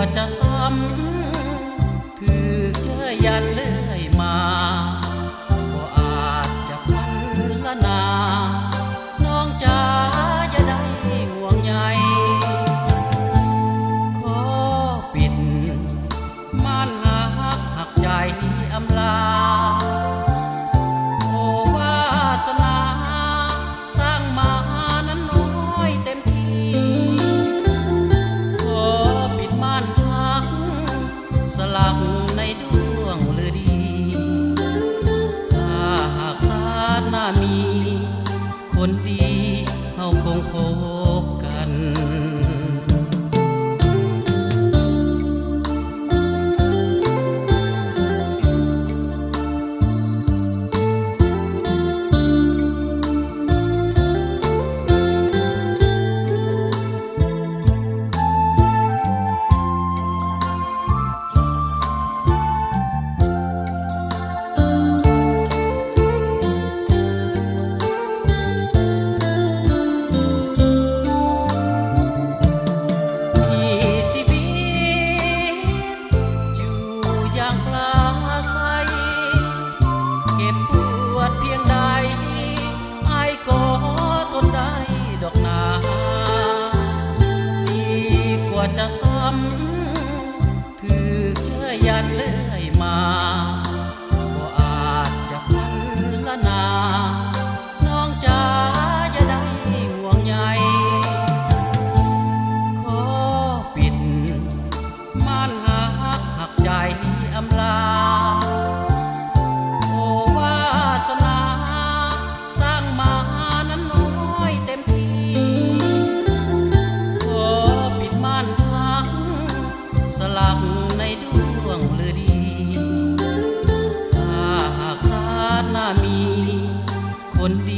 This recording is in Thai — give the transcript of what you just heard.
ว่าจะซ้ำถือเจอยันเลื่อยมาบ่อาจจะพันละนาน้องจ๋าจะได้ห่วงใยขอปิดม่านหักใจอำลาโอวาสนาสร้างมานั้นน้อยเต็มที่ขอปิดม่านพักสลักในดวงฤดีถ้าหากชาติหน้ามีคนดีเฮาคงพบกันเก็บปวดเพียงใดไอ้ก็ทนได้ดอกนาดีกว่าจะซ้ำถือเชื่อยันเลื่อยมาก็อาจจะพันละนาน้องจ๋าจะได้ห่วงใยขอปิดม่านหักใจอำลาสนาสร้างมานั้นน้อยเต็มที่ขอปิดม่านพักสลักในดวงฤดีถ้าหากชาติหน้ามีคนดี